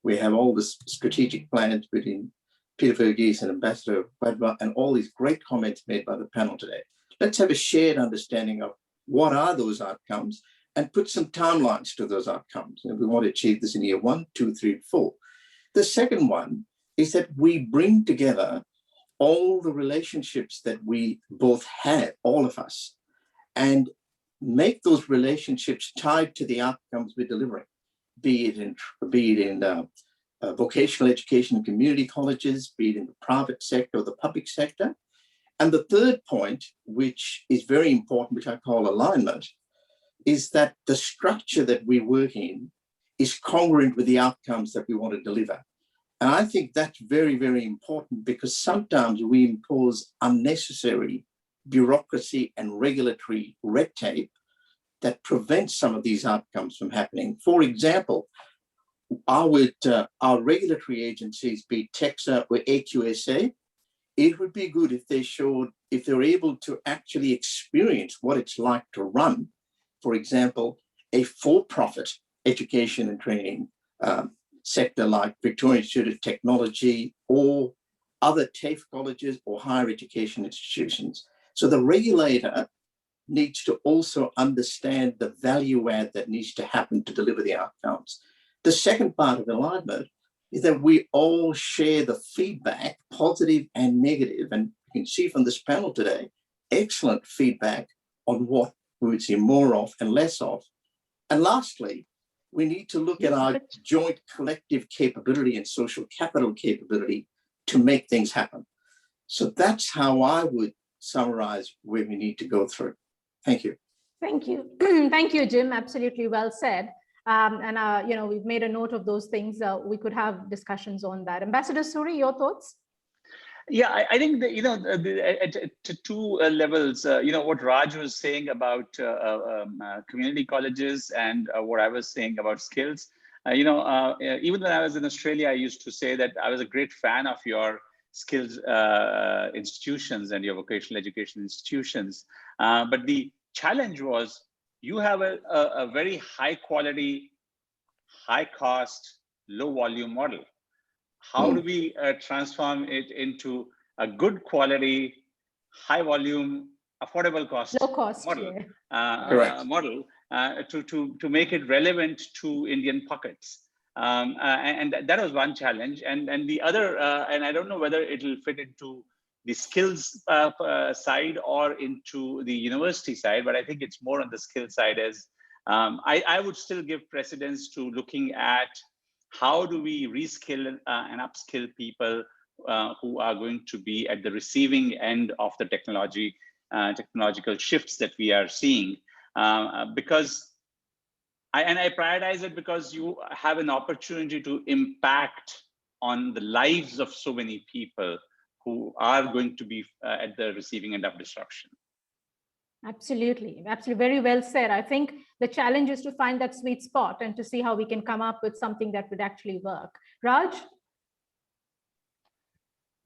We have all the strategic plans between Peter Verghese and Ambassador Wadhwa, and all these great comments made by the panel today. Let's have a shared understanding of what are those outcomes and put some timelines to those outcomes. And we want to achieve this in year 1, 2, 3, 4. The second one is that we bring together all the relationships that we both have, all of us, and make those relationships tied to the outcomes we're delivering, be it in vocational education and community colleges, be it in the private sector or the public sector. And the third point, which is very important, which I call alignment, is that the structure that we work in is congruent with the outcomes that we want to deliver. And I think that's very, very important, because sometimes we impose unnecessary bureaucracy and regulatory red tape that prevents some of these outcomes from happening. For example, our regulatory agencies, be it TEXA or AQSA, it would be good if they're able to actually experience what it's like to run, for example, a for-profit education and training sector like Victoria Institute of Technology or other TAFE colleges or higher education institutions. So the regulator needs to also understand the value add that needs to happen to deliver the outcomes. The second part of alignment is that we all share the feedback, positive and negative. And you can see from this panel today, excellent feedback on what we would see more of and less of. And lastly, we need to look at our joint collective capability and social capital capability to make things happen. So that's how I would summarize where we need to go through. Thank you. Thank you. Thank you, Jim. Absolutely well said. We've made a note of those things. We could have discussions on that. Ambassador Suri, your thoughts? Yeah, I think that, at two levels, what Raj was saying about community colleges and what I was saying about skills. Even when I was in Australia, I used to say that I was a great fan of your skills institutions and your vocational education institutions. But the challenge was you have a very high quality, high cost, low volume model. How do we transform it into a good quality, high volume, affordable cost, low cost model, yeah. model to make it relevant to Indian pockets? And that was one challenge. And the other, and I don't know whether it'll fit into the skills side or into the university side, but I think it's more on the skill side. As I would still give precedence to looking at how do we reskill and upskill people who are going to be at the receiving end of the technological shifts that we are seeing, because I prioritize it because you have an opportunity to impact on the lives of so many people who are going to be at the receiving end of disruption. Absolutely, absolutely, very well said. I think the challenge is to find that sweet spot and to see how we can come up with something that would actually work. Raj?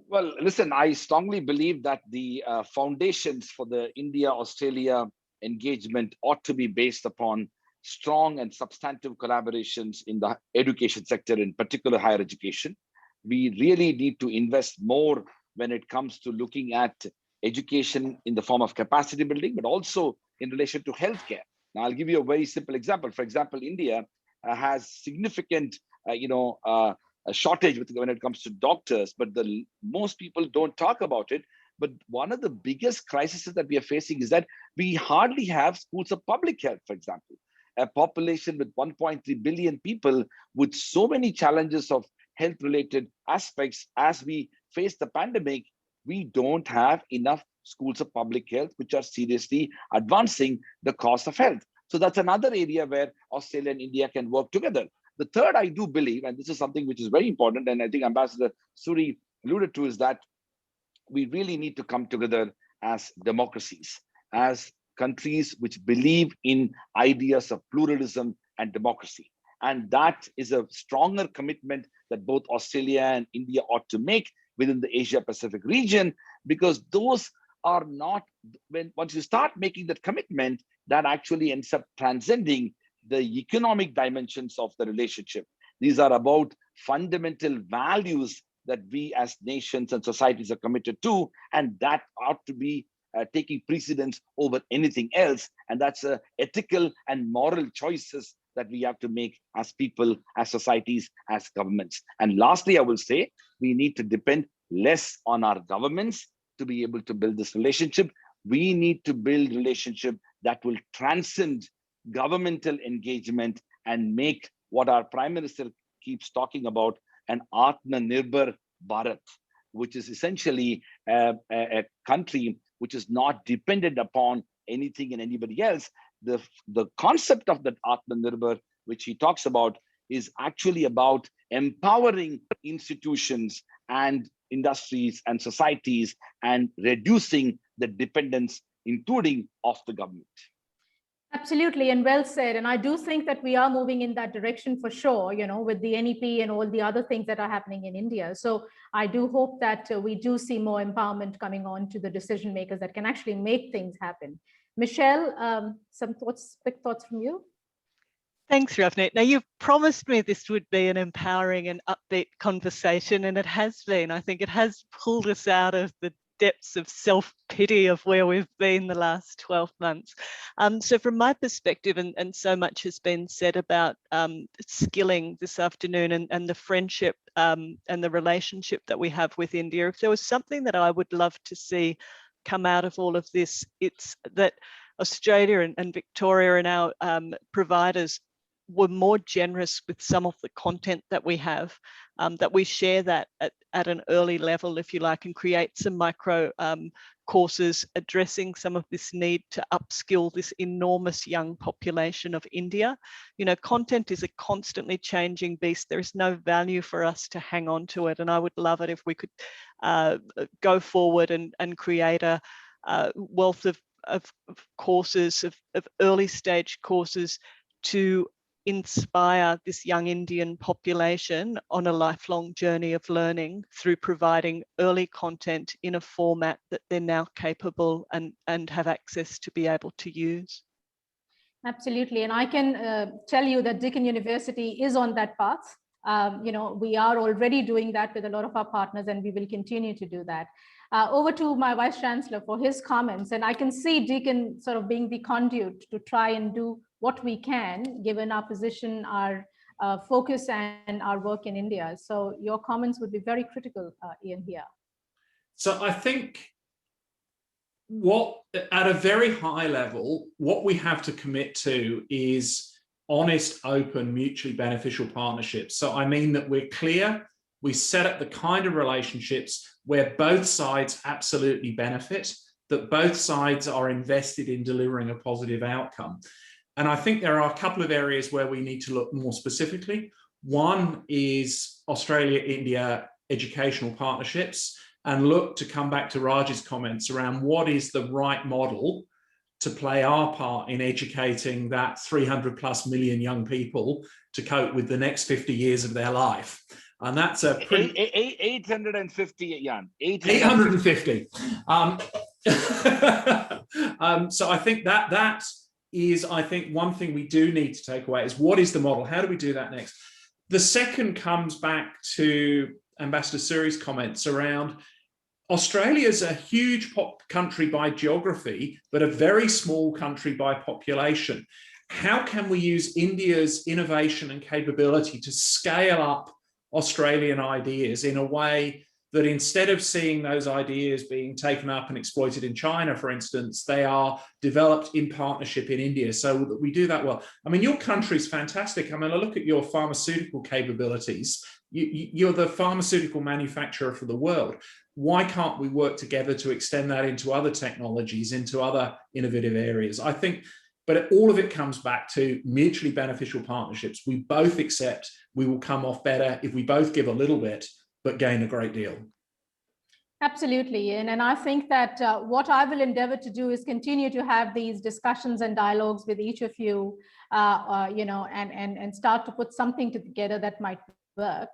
Well, listen, I strongly believe that the foundations for the India-Australia engagement ought to be based upon strong and substantive collaborations in the education sector, in particular higher education. We really need to invest more when it comes to looking at education in the form of capacity building, but also in relation to healthcare. Now, I'll give you a very simple example. For example, India has significant, a shortage when it comes to doctors, but most people don't talk about it. But one of the biggest crises that we are facing is that we hardly have schools of public health, for example. A population with 1.3 billion people with so many challenges of health-related aspects as we face the pandemic, we don't have enough schools of public health, which are seriously advancing the cost of health. So that's another area where Australia and India can work together. The third, I do believe, and this is something which is very important, and I think Ambassador Suri alluded to, is that we really need to come together as democracies, as countries which believe in ideas of pluralism and democracy. And that is a stronger commitment that both Australia and India ought to make within the Asia Pacific region, because those are not, once you start making that commitment, that actually ends up transcending the economic dimensions of the relationship. These are about fundamental values that we as nations and societies are committed to, and that ought to be taking precedence over anything else. And that's ethical and moral choices that we have to make as people, as societies, as governments. And lastly, I will say, we need to depend less on our governments to be able to build this relationship. We need to build relationship that will transcend governmental engagement and make what our Prime Minister keeps talking about, an Atmanirbhar Bharat, which is essentially a country which is not dependent upon anything and anybody else. The concept of that Atmanirbhar, which he talks about, is actually about empowering institutions and industries and societies and reducing the dependence, including of the government. Absolutely, and well said. And I do think that we are moving in that direction for sure, with the NEP and all the other things that are happening in India. So I do hope that we do see more empowerment coming on to the decision makers that can actually make things happen. Michelle, some thoughts, quick thoughts from you? Thanks, Ravneet. Now, you've promised me this would be an empowering and upbeat conversation, and it has been. I think it has pulled us out of the depths of self-pity of where we've been the last 12 months. So from my perspective, and so much has been said about skilling this afternoon and the friendship and the relationship that we have with India, if there was something that I would love to see come out of all of this, it's that Australia and Victoria and our providers were more generous with some of the content that we have, that we share that at an early level, if you like, and create some micro courses addressing some of this need to upskill this enormous young population of India. Content is a constantly changing beast. There is no value for us to hang on to it. And I would love it if we could go forward and create a wealth of courses, of early stage courses to inspire this young Indian population on a lifelong journey of learning through providing early content in a format that they're now capable and have access to be able to use. Absolutely, and I can tell you that Deakin University is on that path. We are already doing that with a lot of our partners, and we will continue to do that. Over to my Vice Chancellor for his comments. And I can see Deakin sort of being the conduit to try and do what we can, given our position, our focus, and our work in India. So your comments would be very critical, Ian, here. So I think at a very high level, what we have to commit to is honest, open, mutually beneficial partnerships. So I mean that we're clear, we set up the kind of relationships where both sides absolutely benefit, that both sides are invested in delivering a positive outcome. And I think there are a couple of areas where we need to look more specifically. One is Australia-India educational partnerships, and look to come back to Raj's comments around what is the right model to play our part in educating that 300+ million young people to cope with the next 50 years of their life. And that's a pretty... 850, Jan. 850. So I think that is, I think, one thing we do need to take away is what is the model? How do we do that next? The second comes back to Ambassador Suri's comments around Australia's a huge country by geography, but a very small country by population. How can we use India's innovation and capability to scale up Australian ideas in a way that instead of seeing those ideas being taken up and exploited in China, for instance, they are developed in partnership in India, so that we do that well. I mean, your country's fantastic. I mean, I look at your pharmaceutical capabilities. You're the pharmaceutical manufacturer for the world. Why can't we work together to extend that into other technologies, into other innovative areas? I think, but all of it comes back to mutually beneficial partnerships. We both accept we will come off better if we both give a little bit, but gain a great deal. Absolutely, Ian. And I think that what I will endeavor to do is continue to have these discussions and dialogues with each of you, and start to put something together that might work,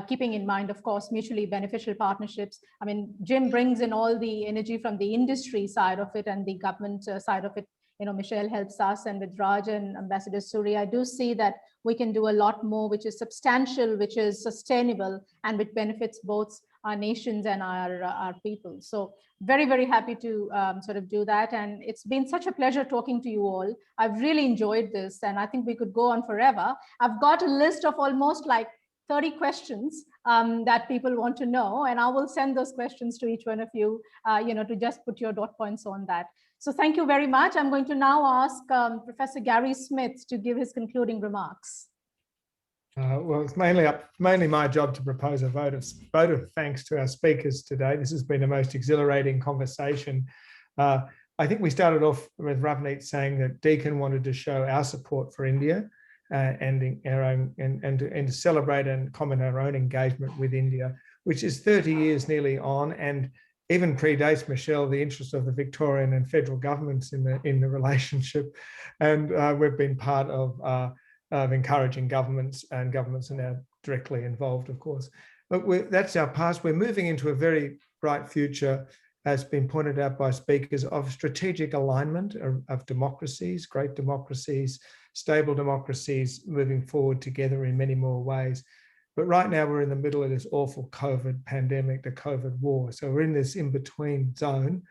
keeping in mind, of course, mutually beneficial partnerships. I mean, Jim brings in all the energy from the industry side of it and the government side of it. Michelle helps us, and with Raj and Ambassador Suri, I do see that we can do a lot more, which is substantial, which is sustainable, and which benefits both our nations and our people. So very, very happy to sort of do that. And it's been such a pleasure talking to you all. I've really enjoyed this, and I think we could go on forever. I've got a list of almost like 30 questions that people want to know, and I will send those questions to each one of you, to just put your dot points on that. So thank you very much. I'm going to now ask Professor Gary Smith to give his concluding remarks. Well, it's mainly my job to propose a vote of thanks to our speakers today. This has been a most exhilarating conversation. I think we started off with Ravneet saying that Deakin wanted to show our support for India and to celebrate and comment our own engagement with India, which is 30 years nearly on, and even predates, Michelle, the interest of the Victorian and federal governments in the relationship. And we've been part of encouraging governments, and governments are now directly involved, of course. But that's our past. We're moving into a very bright future, as been pointed out by speakers, of strategic alignment of democracies, great democracies, stable democracies, moving forward together in many more ways. But right now we're in the middle of this awful COVID pandemic, the COVID war. So we're in this in-between zone,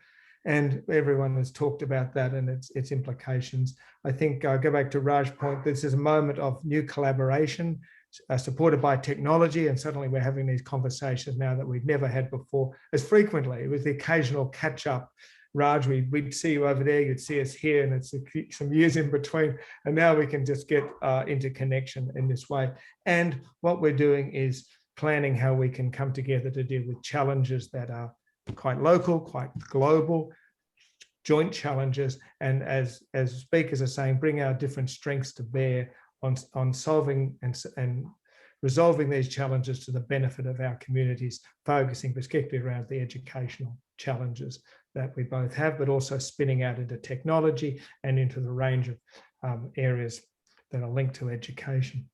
and everyone has talked about that and its implications. I think I'll go back to Raj's point. This is a moment of new collaboration, supported by technology, and suddenly we're having these conversations now that we've never had before as frequently. It was the occasional catch-up. Raj, we'd see you over there, you'd see us here, and it's some years in between, and now we can just get into connection in this way. And what we're doing is planning how we can come together to deal with challenges that are quite local, quite global, joint challenges, and as speakers are saying, bring our different strengths to bear on solving and resolving these challenges to the benefit of our communities, focusing particularly around the educational challenges that we both have, but also spinning out into technology and into the range of areas that are linked to education.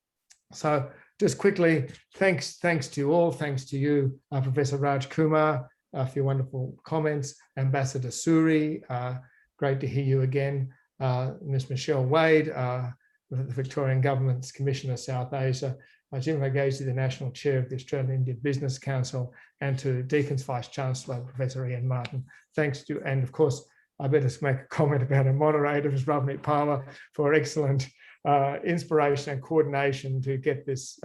So just quickly, thanks to you all. Thanks to you, Professor Raj Kumar, for your wonderful comments. Ambassador Suri, great to hear you again. Ms. Michelle Wade, the Victorian Government's Commissioner South Asia, Jim Verghese, the National Chair of the Australia-India Business Council, and to Deakin's Vice-Chancellor, Professor Ian Martin. Thanks to, and of course, I better make a comment about our moderator, Ravneet Palmer, for excellent inspiration and coordination to get this,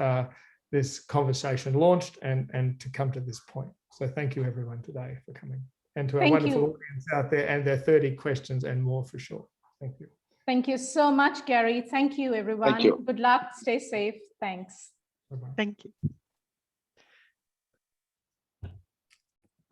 this conversation launched and to come to this point. So thank you everyone today for coming, and to our wonderful audience out there and their 30 questions and more for sure. Thank you. Thank you so much, Gary. Thank you, everyone. Thank you. Good luck. Stay safe. Thanks. Bye-bye. Thank you.